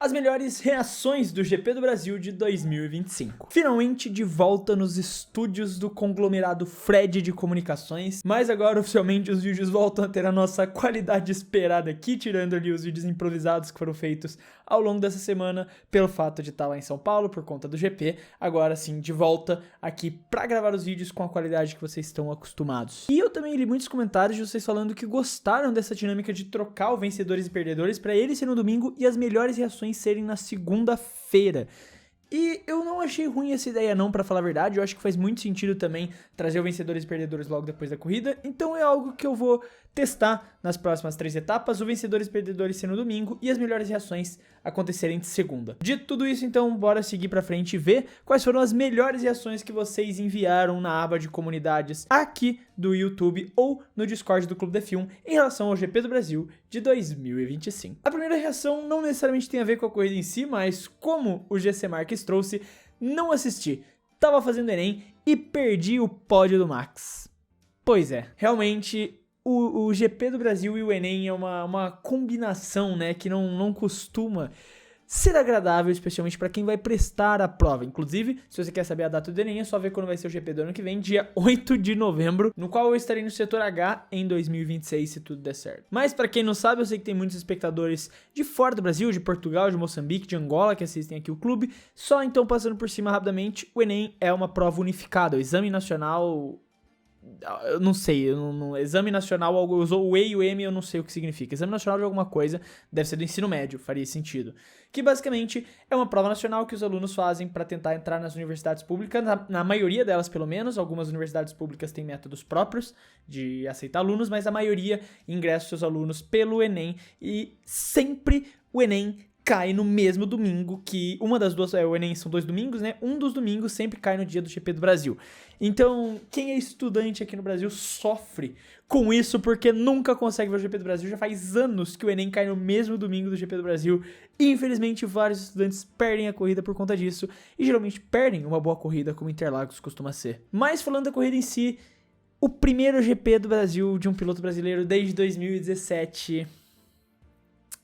As melhores reações do GP do Brasil de 2025. Finalmente de volta nos estúdios do conglomerado Fred de comunicações, mas agora oficialmente os vídeos voltam a ter a nossa qualidade esperada aqui, tirando ali os vídeos improvisados que foram feitos ao longo dessa semana, pelo fato de estar lá em São Paulo por conta do GP, agora sim de volta aqui pra gravar os vídeos com a qualidade que vocês estão acostumados. E eu também li muitos comentários de vocês falando que gostaram dessa dinâmica de trocar o vencedores e perdedores pra ele ser no domingo e as melhores reações serem na segunda-feira. E eu não achei ruim essa ideia não, pra falar a verdade. Eu acho que faz muito sentido também trazer o vencedores e perdedores logo depois da corrida. Então é algo que eu vou testar nas próximas 3 etapas, o vencedores e perdedores ser no domingo e as melhores reações acontecerem de segunda. Dito tudo isso, então bora seguir pra frente e ver quais foram as melhores reações que vocês enviaram na aba de comunidades aqui do YouTube ou no Discord do Clube da F1 em relação ao GP do Brasil de 2025. A primeira reação não necessariamente tem a ver com a corrida em si, mas como o GC Marques trouxe, não assisti, tava fazendo Enem e perdi o pódio do Max. Pois é, realmente o GP do Brasil e o Enem é uma combinação, né, que não costuma ser agradável, especialmente para quem vai prestar a prova. Inclusive, se você quer saber a data do Enem, é só ver quando vai ser o GP do ano que vem, dia 8 de novembro, no qual eu estarei no setor H em 2026, se tudo der certo. Mas para quem não sabe, eu sei que tem muitos espectadores de fora do Brasil, de Portugal, de Moçambique, de Angola, que assistem aqui o clube. Só então, passando por cima rapidamente, o Enem é uma prova unificada, o Exame Nacional... Eu não sei, Exame Nacional, eu usou o E e o M, eu não sei o que significa. Exame Nacional de alguma coisa, deve ser do ensino médio, faria sentido. Que basicamente é uma prova nacional que os alunos fazem para tentar entrar nas universidades públicas, na maioria delas pelo menos. Algumas universidades públicas têm métodos próprios de aceitar alunos, mas a maioria ingressa seus alunos pelo Enem e sempre o Enem cai no mesmo domingo, que uma das duas, o Enem são 2 domingos, né? Um dos domingos sempre cai no dia do GP do Brasil. Então, quem é estudante aqui no Brasil sofre com isso, porque nunca consegue ver o GP do Brasil. Já faz anos que o Enem cai no mesmo domingo do GP do Brasil. E, infelizmente, vários estudantes perdem a corrida por conta disso. E, geralmente, perdem uma boa corrida, como Interlagos costuma ser. Mas, falando da corrida em si, o primeiro GP do Brasil de um piloto brasileiro desde 2017...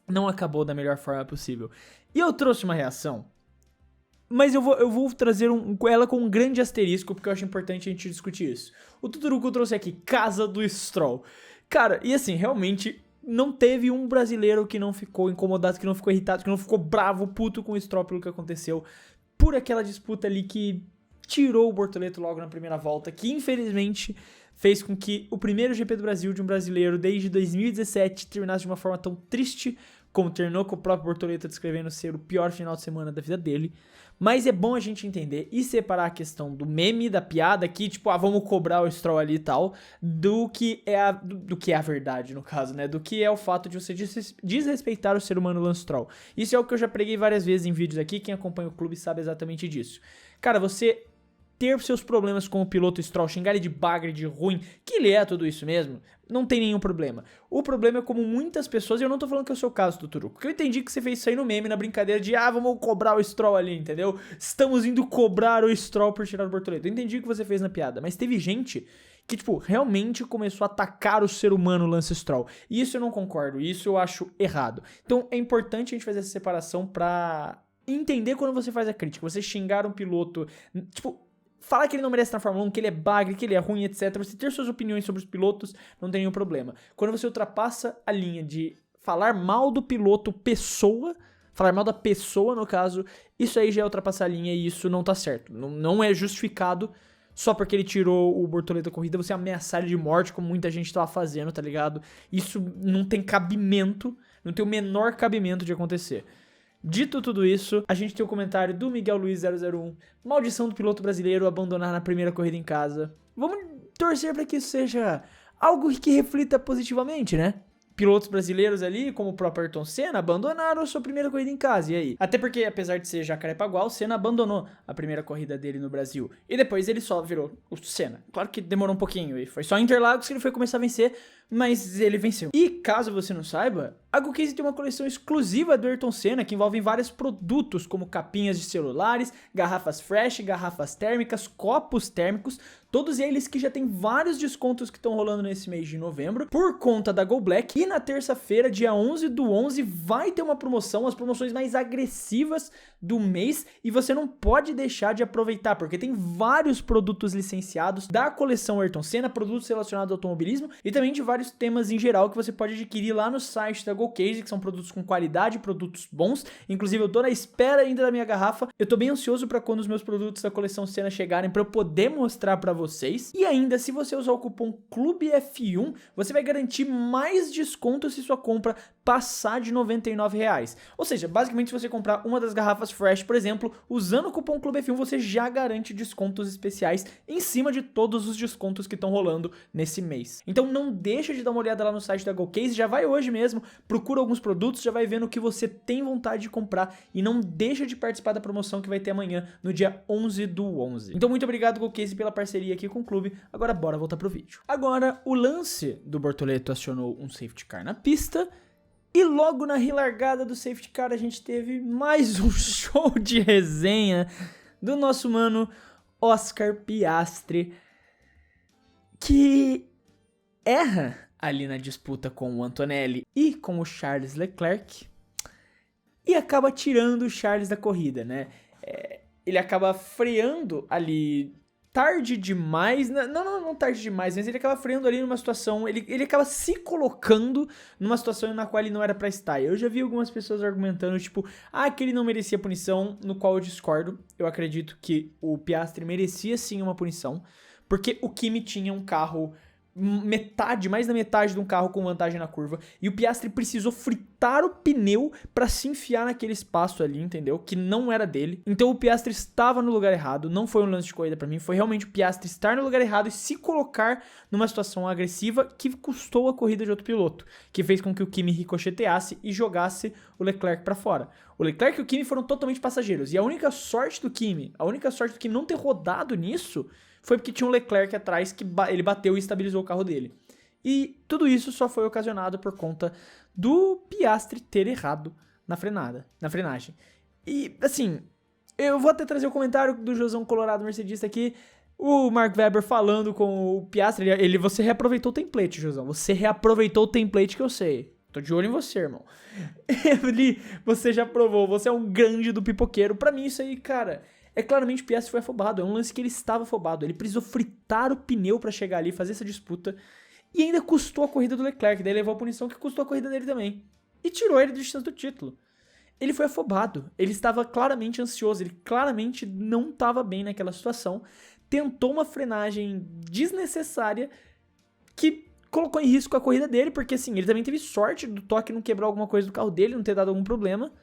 não acabou da melhor forma possível. E eu trouxe uma reação, mas eu vou trazer ela com um grande asterisco, porque eu acho importante a gente discutir isso. O Tuturuco trouxe aqui, Casa do Stroll. Cara, e assim, realmente não teve um brasileiro que não ficou incomodado, que não ficou irritado, que não ficou bravo, puto com o Stroll pelo que aconteceu, por aquela disputa ali que tirou o Bortoleto logo na primeira volta, que infelizmente fez com que o primeiro GP do Brasil de um brasileiro desde 2017 terminasse de uma forma tão triste como terminou, com o próprio Bortoleto descrevendo ser o pior final de semana da vida dele. Mas é bom a gente entender e separar a questão do meme, da piada aqui, tipo, vamos cobrar o Stroll ali e tal, do que é a verdade, no caso, né? Do que é o fato de você desrespeitar o ser humano Lance Stroll. Isso é o que eu já preguei várias vezes em vídeos aqui, quem acompanha o clube sabe exatamente disso. Cara, você ter seus problemas com o piloto Stroll, xingar ele de bagre, de ruim, que ele é tudo isso mesmo, não tem nenhum problema. O problema é como muitas pessoas, e eu não tô falando que é o seu caso, Tuturuco, porque eu entendi que você fez isso aí no meme, na brincadeira de, vamos cobrar o Stroll ali, entendeu? Estamos indo cobrar o Stroll por tirar o Bortoleto. Eu entendi o que você fez na piada, mas teve gente que, tipo, realmente começou a atacar o ser humano Lance Stroll. E isso eu não concordo, isso eu acho errado. Então é importante a gente fazer essa separação pra entender quando você faz a crítica. Você xingar um piloto, tipo, falar que ele não merece estar na Fórmula 1, que ele é bagre, que ele é ruim, etc. Você ter suas opiniões sobre os pilotos, não tem nenhum problema. Quando você ultrapassa a linha de falar mal do piloto pessoa, falar mal da pessoa, no caso, isso aí já é ultrapassar a linha e isso não tá certo. Não é justificado só porque ele tirou o Bortoleto da corrida, você ameaçar ele de morte, como muita gente tava fazendo, tá ligado? Isso não tem cabimento, não tem o menor cabimento de acontecer. Dito tudo isso, a gente tem o comentário do Miguel Luiz 001, maldição do piloto brasileiro abandonar na primeira corrida em casa. Vamos torcer para que isso seja algo que reflita positivamente, né? Pilotos brasileiros ali, como o próprio Ayrton Senna, abandonaram a sua primeira corrida em casa, e aí? Até porque, apesar de ser Jacarepaguá, o Senna abandonou a primeira corrida dele no Brasil. E depois ele só virou o Senna. Claro que demorou um pouquinho, e foi só em Interlagos que ele foi começar a vencer, mas ele venceu. E caso você não saiba, a GoCase tem uma coleção exclusiva do Ayrton Senna, que envolve vários produtos, como capinhas de celulares, garrafas fresh, garrafas térmicas, copos térmicos, Todos eles que já tem vários descontos que estão rolando nesse mês de novembro por conta da Go Black. E na terça-feira, dia 11/11, vai ter uma promoção, as promoções mais agressivas do mês, e você não pode deixar de aproveitar, porque tem vários produtos licenciados da coleção Ayrton Senna, produtos relacionados ao automobilismo e também de vários temas em geral que você pode adquirir lá no site da GoCase, que são produtos com qualidade, produtos bons. Inclusive eu tô na espera ainda da minha garrafa, eu tô bem ansioso para quando os meus produtos da coleção Senna chegarem para eu poder mostrar para vocês. E ainda, se você usar o cupom CLUBEF1, você vai garantir mais desconto se sua compra passar de R$ 99. Ou seja, basicamente se você comprar uma das garrafas Fresh, por exemplo, usando o cupom CLUBEF1, você já garante descontos especiais em cima de todos os descontos que estão rolando nesse mês. Então não deixa de dar uma olhada lá no site da GoCase, já vai hoje mesmo, procura alguns produtos, já vai vendo o que você tem vontade de comprar e não deixa de participar da promoção que vai ter amanhã, no dia 11/11. Então muito obrigado, GoCase, pela parceria aqui com o clube. Agora bora voltar pro vídeo. Agora, o lance do Bortoleto acionou um safety car na pista, e logo na relargada do safety car a gente teve mais um show de resenha do nosso mano Oscar Piastri, que erra ali na disputa com o Antonelli e com o Charles Leclerc e acaba tirando o Charles da corrida, né? Ele acaba freando ali tarde demais, não tarde demais, mas ele acaba freando ali numa situação, ele acaba se colocando numa situação na qual ele não era pra estar. Eu já vi algumas pessoas argumentando, tipo, que ele não merecia punição, no qual eu discordo. Eu acredito que o Piastri merecia sim uma punição, porque o Kimi tinha um carro mais da metade de um carro com vantagem na curva, e o Piastri precisou fritar o pneu pra se enfiar naquele espaço ali, entendeu? Que não era dele. Então o Piastri estava no lugar errado, não foi um lance de corrida pra mim, foi realmente o Piastri estar no lugar errado e se colocar numa situação agressiva que custou a corrida de outro piloto, que fez com que o Kimi ricocheteasse e jogasse o Leclerc pra fora. O Leclerc e o Kimi foram totalmente passageiros, e a única sorte do Kimi não ter rodado nisso foi porque tinha um Leclerc atrás que ele bateu e estabilizou o carro dele. E tudo isso só foi ocasionado por conta do Piastri ter errado na frenagem. E, assim, eu vou até trazer o comentário do Josão Colorado Mercedista aqui, o Mark Webber falando com o Piastri, você reaproveitou o template, Josão, você reaproveitou o template que eu sei. Tô de olho em você, irmão. Ele, você já provou, você é um grande do pipoqueiro. Pra mim isso aí, cara, claramente o Piastri foi afobado, é um lance que ele estava afobado, ele precisou fritar o pneu pra chegar ali, fazer essa disputa, e ainda custou a corrida do Leclerc, daí levou a punição que custou a corrida dele também, e tirou ele do distância do título. Ele foi afobado, ele estava claramente ansioso, ele claramente não estava bem naquela situação, tentou uma frenagem desnecessária que colocou em risco a corrida dele, porque assim, ele também teve sorte do toque não quebrar alguma coisa do carro dele, não ter dado algum problema,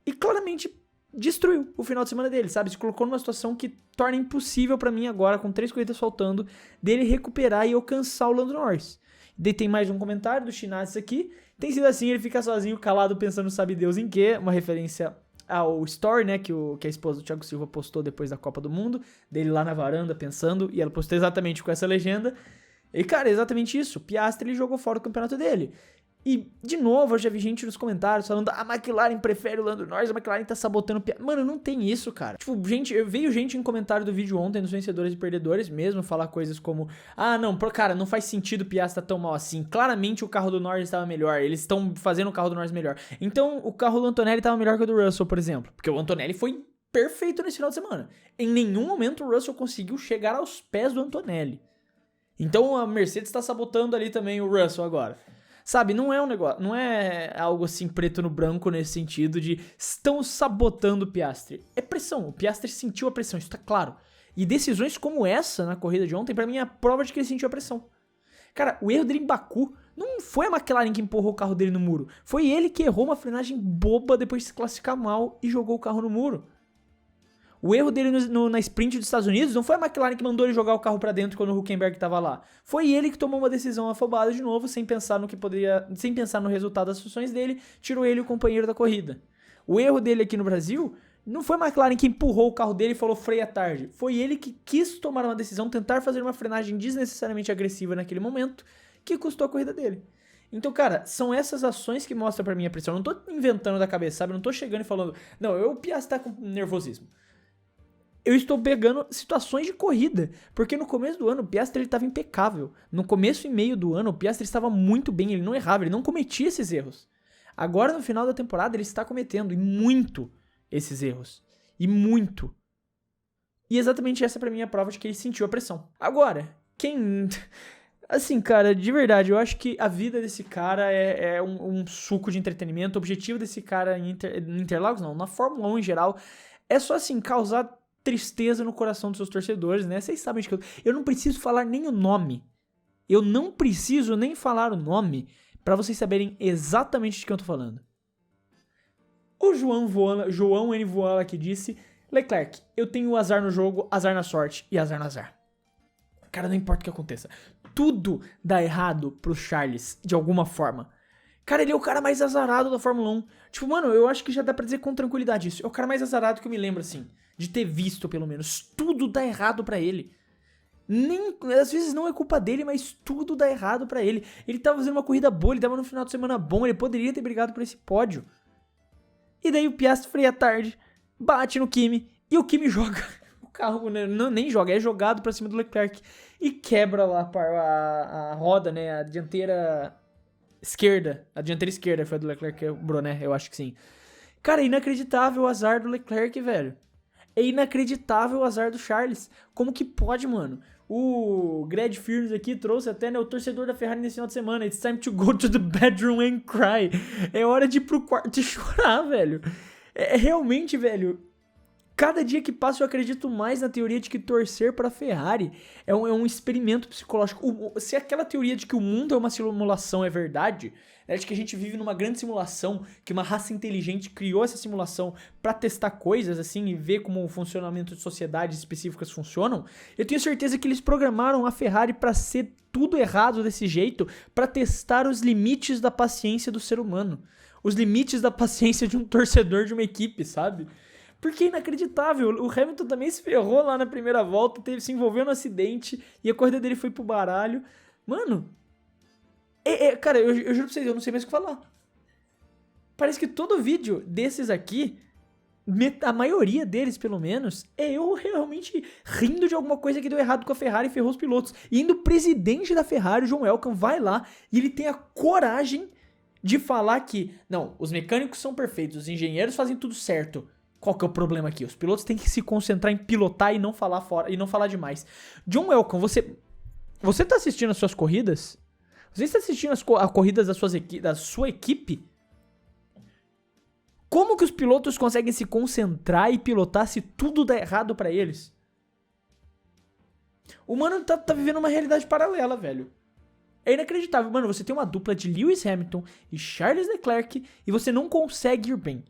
e claramente destruiu o final de semana dele, sabe? Se colocou numa situação que torna impossível pra mim agora, com 3 corridas faltando, dele recuperar e alcançar o Lando Norris. Daí tem mais um comentário do Chinazes aqui. Tem sido assim, ele fica sozinho, calado, pensando sabe Deus em quê. Uma referência ao story, né, que a esposa do Thiago Silva postou depois da Copa do Mundo, dele lá na varanda pensando, e ela postou exatamente com essa legenda. E cara, exatamente isso, o Piastri ele jogou fora o campeonato dele. E, de novo, eu já vi gente nos comentários falando a McLaren prefere o Lando Norris, a McLaren tá sabotando o Piastri. Mano, não tem isso, cara. Tipo, veio gente em comentário do vídeo ontem, nos vencedores e perdedores mesmo, falar coisas como não, cara, não faz sentido o Piastri tá tão mal assim. Claramente o carro do Norris estava melhor, eles estão fazendo o carro do Norris melhor. Então, o carro do Antonelli tava melhor que o do Russell, por exemplo. Porque o Antonelli foi perfeito nesse final de semana. Em nenhum momento o Russell conseguiu chegar aos pés do Antonelli. Então, a Mercedes tá sabotando ali também o Russell agora. Sabe, não é um negócio, não é algo assim preto no branco nesse sentido de estão sabotando o Piastri. É pressão, o Piastri sentiu a pressão, isso tá claro. E decisões como essa na corrida de ontem, pra mim é a prova de que ele sentiu a pressão. Cara, o erro dele em Baku não foi a McLaren que empurrou o carro dele no muro. Foi ele que errou uma frenagem boba depois de se classificar mal e jogou o carro no muro. O erro dele na sprint dos Estados Unidos não foi a McLaren que mandou ele jogar o carro pra dentro quando o Hülkenberg tava lá. Foi ele que tomou uma decisão afobada de novo, sem pensar no resultado das funções dele, tirou ele o companheiro da corrida. O erro dele aqui no Brasil não foi a McLaren que empurrou o carro dele e falou freia tarde. Foi ele que quis tomar uma decisão, tentar fazer uma frenagem desnecessariamente agressiva naquele momento, que custou a corrida dele. Então, cara, são essas ações que mostram pra mim a pressão. Eu não tô inventando da cabeça, sabe? Eu não tô chegando e falando, não, o Piastri tá com nervosismo. eu estou pegando situações de corrida, porque no começo do ano o Piastri ele estava impecável. No começo e meio do ano o Piastri estava muito bem, ele não errava, ele não cometia esses erros. Agora no final da temporada ele está cometendo, e muito, esses erros. E muito. E exatamente essa pra mim é a prova de que ele sentiu a pressão. Agora, quem... Assim, cara, de verdade, eu acho que a vida desse cara é um suco de entretenimento. O objetivo desse cara em Interlagos, não, na Fórmula 1 em geral, é só, assim, causar tristeza no coração dos seus torcedores, né? Vocês sabem de que eu não preciso falar nem o nome. Eu não preciso nem falar o nome pra vocês saberem exatamente de quem eu tô falando. O João N. Voala que disse: Leclerc, eu tenho azar no jogo, azar na sorte e azar no azar. Cara, não importa o que aconteça. Tudo dá errado pro Charles, de alguma forma. Cara, ele é o cara mais azarado da Fórmula 1. Tipo, mano, eu acho que já dá pra dizer com tranquilidade isso. É o cara mais azarado que eu me lembro, assim. De ter visto, pelo menos. Tudo dá errado pra ele. Às vezes não é culpa dele, mas tudo dá errado pra ele. Ele tava fazendo uma corrida boa, ele tava no final de semana bom, ele poderia ter brigado por esse pódio. E daí o Piastri freia tarde, bate no Kimi, e o Kimi joga o carro, né? Não, nem joga, é jogado pra cima do Leclerc. E quebra lá a roda, né? A dianteira esquerda. A dianteira esquerda foi a do Leclerc que quebrou, né? Eu acho que sim. Cara, é inacreditável o azar do Leclerc, velho. É inacreditável o azar do Charles. Como que pode, mano? O Greg Fears aqui trouxe até, né, o torcedor da Ferrari nesse final de semana. It's time to go to the bedroom and cry. É hora de ir pro quarto e chorar, velho. É realmente, velho... Cada dia que passa eu acredito mais na teoria de que torcer pra Ferrari é um experimento psicológico. Se aquela teoria de que o mundo é uma simulação é verdade, né, de que a gente vive numa grande simulação, que uma raça inteligente criou essa simulação pra testar coisas assim e ver como o funcionamento de sociedades específicas funcionam, eu tenho certeza que eles programaram a Ferrari pra ser tudo errado desse jeito, pra testar os limites da paciência do ser humano, os limites da paciência de um torcedor de uma equipe, sabe? Porque é inacreditável, o Hamilton também se ferrou lá na primeira volta, se envolveu no acidente e a corrida dele foi pro baralho. Mano, cara, eu juro pra vocês, eu não sei mais o que falar. Parece que todo vídeo desses aqui, a maioria deles pelo menos, é eu realmente rindo de alguma coisa que deu errado com a Ferrari e ferrou os pilotos. E ainda o presidente da Ferrari, o John Elkann, vai lá e ele tem a coragem de falar que, não, os mecânicos são perfeitos, os engenheiros fazem tudo certo. Qual que é o problema aqui? Os pilotos têm que se concentrar em pilotar e não falar fora e não falar demais. John Elkann, você tá assistindo as suas corridas? Você está assistindo as corridas da sua equipe? Como que os pilotos conseguem se concentrar e pilotar se tudo dá errado pra eles? O mano tá vivendo uma realidade paralela, velho. É inacreditável. Mano, você tem uma dupla de Lewis Hamilton e Charles Leclerc e você não consegue ir bem.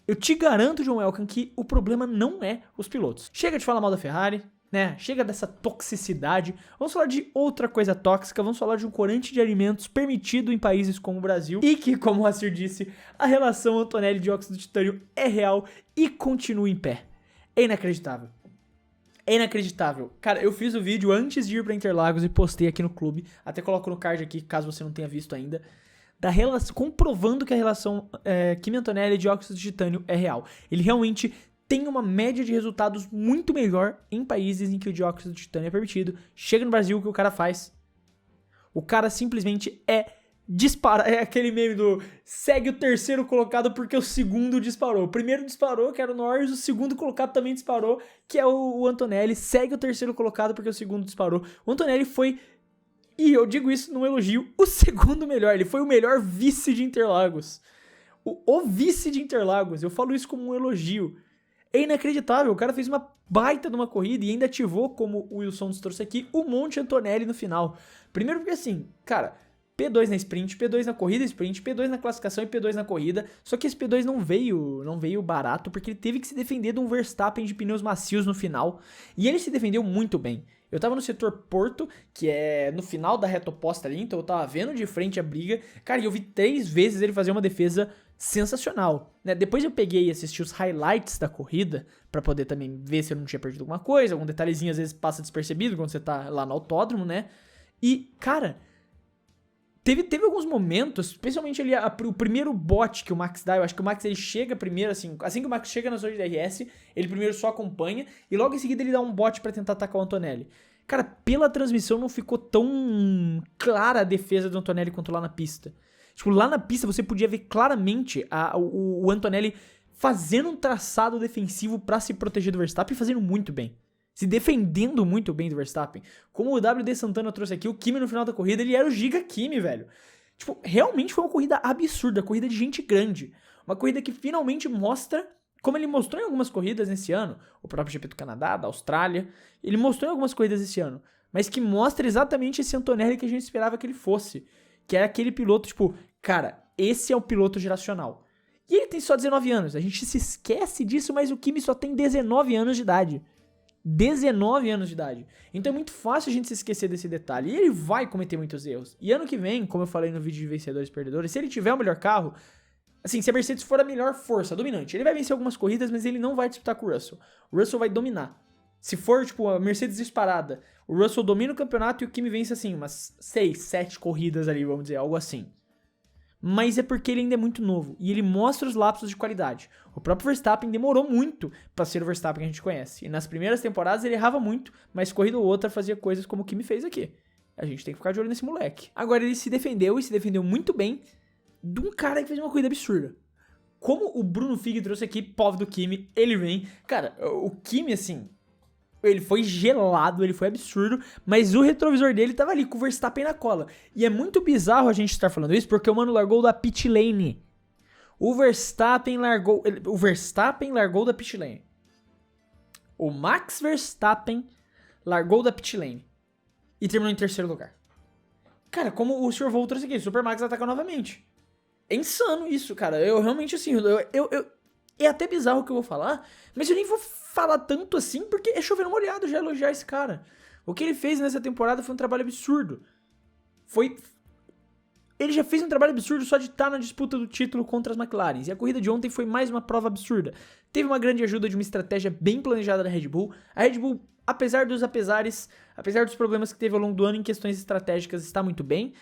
Eu te garanto, John Elkann, que o problema não é os pilotos. Chega de falar mal da Ferrari, né? Chega dessa toxicidade. Vamos falar de outra coisa tóxica. Vamos falar de um corante de alimentos permitido em países como o Brasil. E que, como o Assir disse, a relação Antonelli-dióxido de titânio é real e continua em pé. É inacreditável. É inacreditável. Cara, eu fiz o vídeo antes de ir pra Interlagos e postei aqui no clube. Até coloco no card aqui, caso você não tenha visto ainda. Comprovando que a relação Kimi Antonelli e dióxido de titânio é real. Ele realmente tem uma média de resultados muito melhor em países em que o dióxido de titânio é permitido. Chega no Brasil, o que o cara faz? O cara simplesmente dispara. É aquele meme do segue o terceiro colocado porque o segundo disparou. O primeiro disparou, que era o Norris, o segundo colocado também disparou, que é o Antonelli. Segue o terceiro colocado porque o segundo disparou. O Antonelli foi... E eu digo isso num elogio, o segundo melhor. Ele foi o melhor vice de Interlagos. O vice de Interlagos. Eu falo isso como um elogio. É inacreditável. O cara fez uma baita de uma corrida e ainda ativou, como o Wilson nos trouxe aqui, o Monte Antonelli no final. Primeiro porque assim, cara, P2 na sprint, P2 na corrida sprint, P2 na classificação e P2 na corrida. Só que esse P2 não veio barato porque ele teve que se defender de um Verstappen de pneus macios no final. E ele se defendeu muito bem. Eu tava no setor Porto, que é no final da reta oposta ali, então eu tava vendo de frente a briga. Cara, e eu vi 3 vezes ele fazer uma defesa sensacional, né? Depois eu peguei e assisti os highlights da corrida, pra poder também ver se eu não tinha perdido alguma coisa, algum detalhezinho às vezes passa despercebido quando você tá lá no autódromo, né? E, cara, Teve alguns momentos, especialmente ali o primeiro bote que o Max dá. Eu acho que o Max ele chega primeiro, assim que o Max chega na zona de DRS, ele primeiro só acompanha e logo em seguida ele dá um bote pra tentar atacar o Antonelli. Cara, pela transmissão não ficou tão clara a defesa do Antonelli quanto lá na pista. Tipo, lá na pista você podia ver claramente o Antonelli fazendo um traçado defensivo pra se proteger do Verstappen e fazendo muito bem. Se defendendo muito bem do Verstappen. Como o WD Santana trouxe aqui, o Kimi no final da corrida, ele era o Giga Kimi, velho. Tipo, realmente foi uma corrida absurda, corrida de gente grande. Uma corrida que finalmente mostra, como ele mostrou em algumas corridas nesse ano, o próprio GP do Canadá, da Austrália, ele mostrou em algumas corridas esse ano, mas que mostra exatamente esse Antonelli que a gente esperava que ele fosse. Que era aquele piloto, tipo, cara, esse é o piloto geracional. E ele tem só 19 anos, a gente se esquece disso, mas o Kimi só tem 19 anos de idade. 19 anos de idade. Então é muito fácil a gente se esquecer desse detalhe. E ele vai cometer muitos erros. E ano que vem, como eu falei no vídeo de vencedores e perdedores, se ele tiver o melhor carro, assim, se a Mercedes for a melhor força, dominante, ele vai vencer algumas corridas, mas ele não vai disputar com o Russell. O Russell vai dominar. Se for, tipo, a Mercedes disparada, o Russell domina o campeonato e o Kimi vence, assim, umas 6, 7 corridas ali, vamos dizer, algo assim. Mas é porque ele ainda é muito novo e ele mostra os lapsos de qualidade. O próprio Verstappen demorou muito pra ser o Verstappen que a gente conhece. E nas primeiras temporadas ele errava muito, mas corrida ou outra fazia coisas como o Kimi fez aqui. A gente tem que ficar de olho nesse moleque. Agora ele se defendeu e se defendeu muito bem de um cara que fez uma corrida absurda. Como o Bruno Fig trouxe aqui, pobre do Kimi, ele vem... Cara, o Kimi, assim... Ele foi gelado, ele foi absurdo, mas o retrovisor dele tava ali com o Verstappen na cola. E é muito bizarro a gente estar falando isso, porque o mano largou da pit lane. O Verstappen largou da pit lane. O Max Verstappen largou da pit lane e terminou em terceiro lugar. Cara, como o Sr. Volvo trouxe aqui, o Super Max ataca novamente. É insano isso, cara. Eu realmente, assim, é até bizarro o que eu vou falar, mas eu nem vou falar tanto assim, porque é chover molhado já elogiar esse cara. O que ele fez nessa temporada foi um trabalho absurdo. Ele já fez um trabalho absurdo só de estar na disputa do título contra as McLarens. E a corrida de ontem foi mais uma prova absurda. Teve uma grande ajuda de uma estratégia bem planejada da Red Bull. A Red Bull, apesar dos apesares, apesar dos problemas que teve ao longo do ano em questões estratégicas, está muito bem.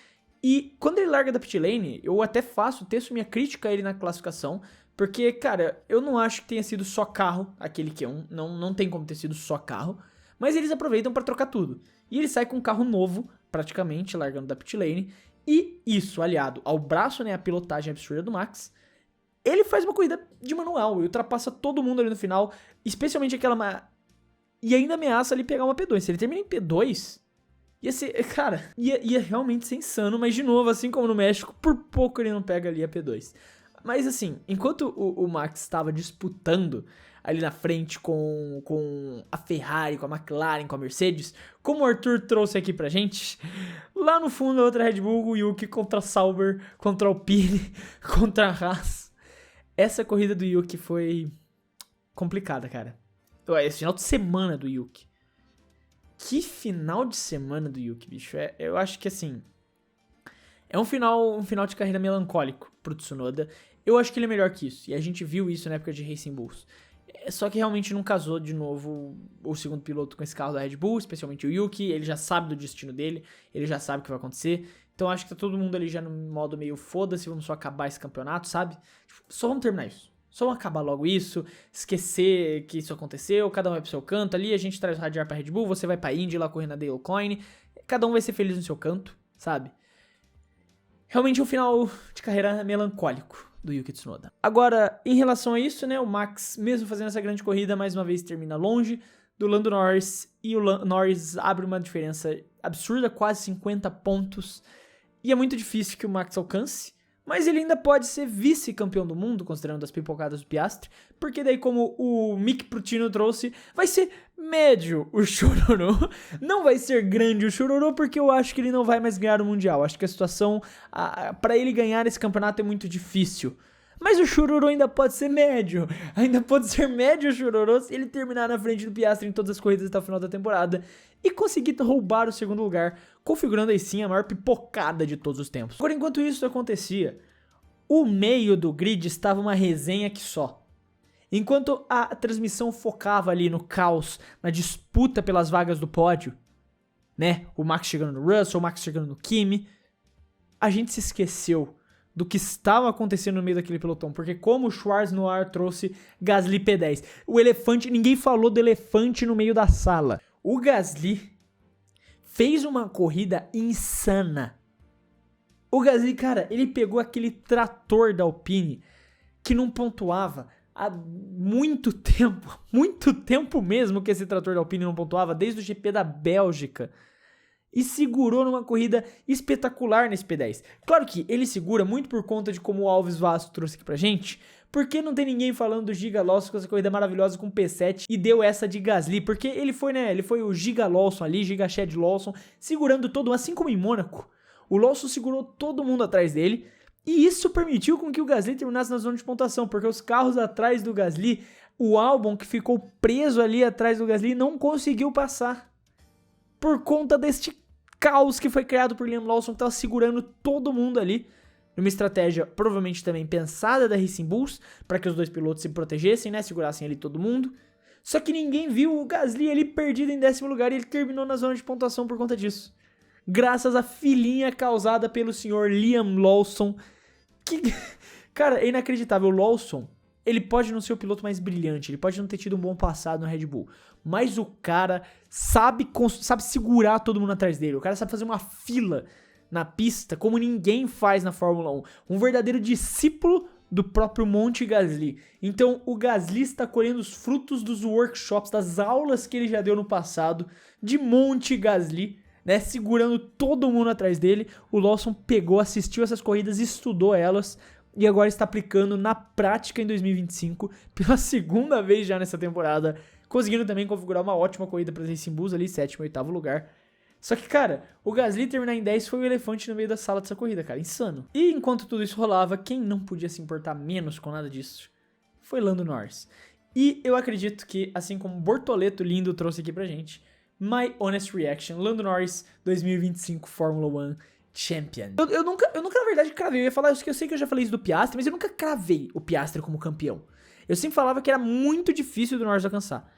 E quando ele larga da pit lane, eu até teço minha crítica a ele na classificação, porque, cara, eu não acho que tenha sido só carro, aquele Q1, não tem como ter sido só carro, mas eles aproveitam pra trocar tudo. E ele sai com um carro novo, praticamente, largando da pit lane, e isso, aliado ao braço, né, a pilotagem absurda do Max, ele faz uma corrida de manual e ultrapassa todo mundo ali no final, especialmente aquela... E ainda ameaça ali pegar uma P2. Se ele termina em P2... Ia ser, cara, ia realmente ser insano, mas de novo, assim como no México, por pouco ele não pega ali a P2. Mas assim, enquanto o Max estava disputando ali na frente com a Ferrari, com a McLaren, com a Mercedes, como o Arthur trouxe aqui pra gente, lá no fundo a outra Red Bull, o Yuki contra a Sauber, contra a Alpine, contra a Haas. Essa corrida do Yuki foi complicada, cara. Esse final de semana do Yuki. Que final de semana do Yuki, bicho. Eu acho que, assim... É um final de carreira melancólico pro Tsunoda. Eu acho que ele é melhor que isso. E a gente viu isso na época de Racing Bulls. Só que realmente não casou de novo o segundo piloto com esse carro da Red Bull, especialmente o Yuki. Ele já sabe do destino dele. Ele já sabe o que vai acontecer. Então acho que tá todo mundo ali já no modo meio foda-se. Vamos só acabar esse campeonato, sabe? Só vamos terminar isso. Só vamos acabar logo isso, esquecer que isso aconteceu, cada um vai pro seu canto ali, a gente traz o radiar pra Red Bull, você vai pra Indy lá correndo na Dale Coyne, cada um vai ser feliz no seu canto, sabe? Realmente é um final de carreira melancólico do Yuki Tsunoda. Agora, em relação a isso, né, o Max, mesmo fazendo essa grande corrida, mais uma vez termina longe do Lando Norris, e o Norris abre uma diferença absurda, quase 50 pontos, e é muito difícil que o Max alcance. Mas ele ainda pode ser vice-campeão do mundo, considerando as pipocadas do Piastri, porque daí, como o Mick Prutino trouxe, vai ser médio o chororô. Não vai ser grande o chororô, porque eu acho que ele não vai mais ganhar o Mundial. Acho que a situação, para ele ganhar esse campeonato é muito difícil. Mas o chororô ainda pode ser médio. Ainda pode ser médio o chororô se ele terminar na frente do Piastri em todas as corridas até o final da temporada e conseguir roubar o segundo lugar, configurando aí sim a maior pipocada de todos os tempos. Agora, enquanto isso acontecia, o meio do grid estava uma resenha que só. Enquanto a transmissão focava ali no caos, na disputa pelas vagas do pódio, né? O Max chegando no Russell, o Max chegando no Kimi. a gente se esqueceu do que estava acontecendo no meio daquele pelotão, porque como o Schwarz Noir trouxe Gasly P10, o elefante, ninguém falou do elefante no meio da sala. O Gasly fez uma corrida insana. O Gasly, cara, ele pegou aquele trator da Alpine que não pontuava há muito tempo mesmo que esse trator da Alpine não pontuava, desde o GP da Bélgica. E segurou numa corrida espetacular nesse P10. Claro que ele segura muito por conta de como o Alves Vasco trouxe aqui pra gente, porque não tem ninguém falando do Giga Lawson com essa corrida maravilhosa com o P7 e deu essa de Gasly, porque ele foi, né, ele foi o Giga Lawson ali, Giga Shed Lawson, segurando todo mundo, assim como em Mônaco. O Lawson segurou todo mundo atrás dele, e isso permitiu com que o Gasly terminasse na zona de pontuação, porque os carros atrás do Gasly, o Albon que ficou preso ali atrás do Gasly não conseguiu passar, por conta deste caos que foi criado por Liam Lawson, que estava segurando todo mundo ali, numa estratégia provavelmente também pensada da Racing Bulls, para que os dois pilotos se protegessem, né, segurassem ali todo mundo. Só que ninguém viu o Gasly ali perdido em 10º lugar e ele terminou na zona de pontuação por conta disso. Graças à filhinha causada pelo senhor Liam Lawson, que, cara, é inacreditável. O Lawson, ele pode não ser o piloto mais brilhante, ele pode não ter tido um bom passado no Red Bull, mas o cara sabe segurar todo mundo atrás dele, o cara sabe fazer uma fila na pista como ninguém faz na Fórmula 1, um verdadeiro discípulo do próprio Monte Gasly. Então o Gasly está colhendo os frutos dos workshops, das aulas que ele já deu no passado, de Monte Gasly, né, segurando todo mundo atrás dele. O Lawson pegou, assistiu essas corridas, estudou elas, e agora está aplicando na prática em 2025, pela segunda vez já nessa temporada, conseguindo também configurar uma ótima corrida para Racing Bulls ali, 7º e 8º lugar. Só que, cara, o Gasly terminar em 10 foi o elefante no meio da sala dessa corrida, cara, insano. E enquanto tudo isso rolava, quem não podia se importar menos com nada disso foi Lando Norris. E eu acredito que, assim como o Bortoleto lindo trouxe aqui pra gente, my honest reaction, Lando Norris 2025 Fórmula 1 Champion. Eu nunca, na verdade, cravei. Eu ia falar isso, que eu sei que eu já falei isso do Piastri, mas eu nunca cravei o Piastri como campeão. Eu sempre falava que era muito difícil do Norris alcançar.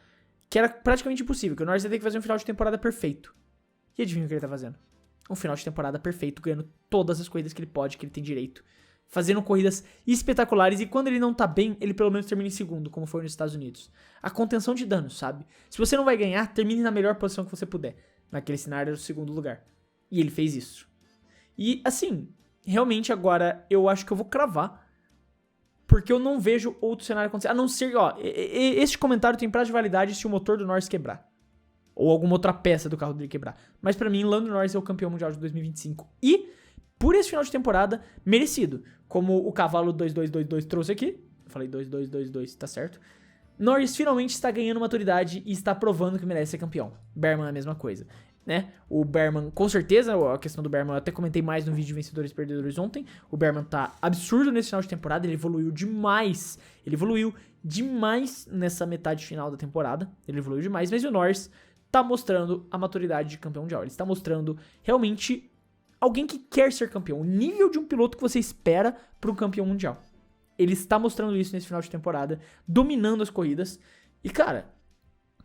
Que era praticamente impossível, que o Norris ia ter que fazer um final de temporada perfeito. E adivinha o que ele tá fazendo? Um final de temporada perfeito, ganhando todas as corridas que ele pode, que ele tem direito. Fazendo corridas espetaculares, e quando ele não tá bem, ele pelo menos termina em segundo, como foi nos Estados Unidos. A contenção de danos, sabe? Se você não vai ganhar, termine na melhor posição que você puder. Naquele cenário, era o 2º lugar. E ele fez isso. E, assim, realmente agora eu acho que eu vou cravar, porque eu não vejo outro cenário acontecer. A não ser, ó, este comentário tem prazo de validade se o motor do Norris quebrar. Ou alguma outra peça do carro dele quebrar. Mas pra mim, Lando Norris é o campeão mundial de 2025. E, por esse final de temporada, merecido. Como o cavalo 2222 trouxe aqui. Eu falei 2222, tá certo. Norris finalmente está ganhando maturidade e está provando que merece ser campeão. Berman é a mesma coisa, né? O Berman, com certeza, a questão do Berman, eu até comentei mais no vídeo de Vencedores e Perdedores ontem. O Berman tá absurdo nesse final de temporada, ele evoluiu demais. Ele evoluiu demais nessa metade final da temporada. Ele evoluiu demais, mas o Norris tá mostrando a maturidade de campeão mundial. Ele está mostrando realmente alguém que quer ser campeão. O nível de um piloto que você espera para um campeão mundial. Ele está mostrando isso nesse final de temporada, dominando as corridas. E, cara,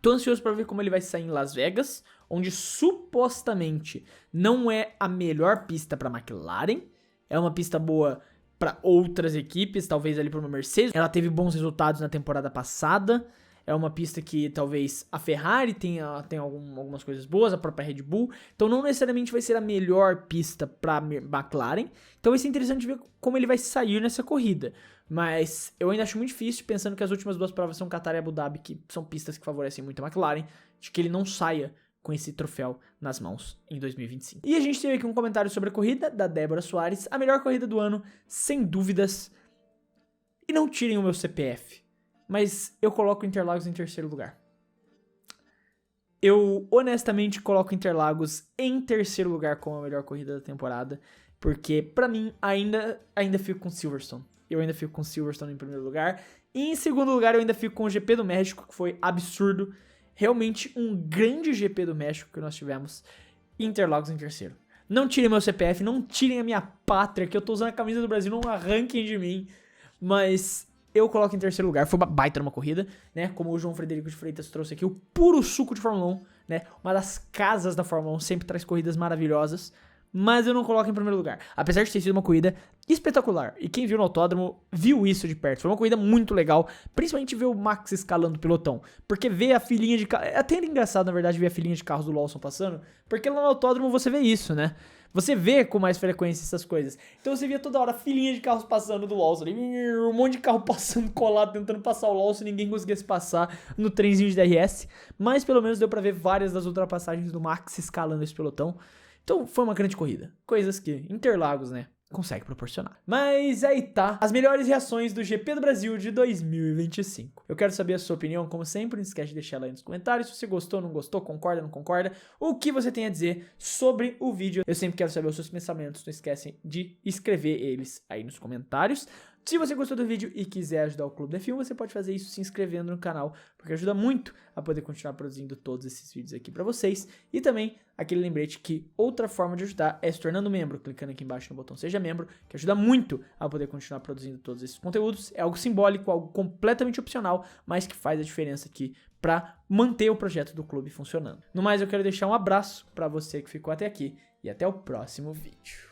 tô ansioso para ver como ele vai sair em Las Vegas, onde supostamente não é a melhor pista para McLaren. É uma pista boa para outras equipes, talvez ali para uma Mercedes. Ela teve bons resultados na temporada passada. É uma pista que talvez a Ferrari tenha algumas coisas boas, a própria Red Bull. Então não necessariamente vai ser a melhor pista para McLaren. Então vai ser interessante ver como ele vai sair nessa corrida. Mas eu ainda acho muito difícil, pensando que as últimas 2 provas são Qatar e Abu Dhabi, que são pistas que favorecem muito a McLaren, de que ele não saia com esse troféu nas mãos em 2025. E a gente teve aqui um comentário sobre a corrida da Débora Soares. A melhor corrida do ano, sem dúvidas. E não tirem o meu CPF. Mas eu coloco Interlagos em 3º lugar. Eu honestamente coloco Interlagos em 3º lugar como a melhor corrida da temporada. Porque pra mim ainda fico com Silverstone. Eu ainda fico com Silverstone em 1º lugar. E em 2º lugar eu ainda fico com o GP do México, que foi absurdo. Realmente um grande GP do México que nós tivemos. Interlagos em 3º. Não tirem meu CPF, não tirem a minha pátria, que eu tô usando a camisa do Brasil, não arranquem de mim. Mas eu coloco em 3º lugar. Foi uma baita numa corrida, né? Como o João Frederico de Freitas trouxe aqui, o puro suco de Fórmula 1, né? Uma das casas da Fórmula 1, sempre traz corridas maravilhosas. mas eu não coloco em primeiro lugar. Apesar de ter sido uma corrida espetacular. E quem viu no autódromo viu isso de perto. Foi uma corrida muito legal, principalmente ver o Max escalando o pelotão. Porque ver a filinha de carros... Até era engraçado, na verdade, ver a filinha de carros do Lawson passando, porque lá no autódromo você vê isso, né? Você vê com mais frequência essas coisas. Então você via toda hora a filinha de carros passando do Lawson. Um monte de carro passando colado, tentando passar o Lawson. Ninguém conseguia se passar no trenzinho de DRS. Mas pelo menos deu pra ver várias das ultrapassagens do Max escalando esse pelotão. Então foi uma grande corrida. Coisas que Interlagos, né, consegue proporcionar. Mas aí tá, as melhores reações do GP do Brasil de 2025. Eu quero saber a sua opinião, como sempre, não esquece de deixar ela aí nos comentários, se você gostou, não gostou, concorda, não concorda, o que você tem a dizer sobre o vídeo. Eu sempre quero saber os seus pensamentos, não esquecem de escrever eles aí nos comentários. Se você gostou do vídeo e quiser ajudar o Clube da F1, você pode fazer isso se inscrevendo no canal, porque ajuda muito a poder continuar produzindo todos esses vídeos aqui pra vocês. E também aquele lembrete que outra forma de ajudar é se tornando membro, clicando aqui embaixo no botão Seja Membro, que ajuda muito a poder continuar produzindo todos esses conteúdos. É algo simbólico, algo completamente opcional, mas que faz a diferença aqui pra manter o projeto do clube funcionando. No mais, eu quero deixar um abraço pra você que ficou até aqui e até o próximo vídeo.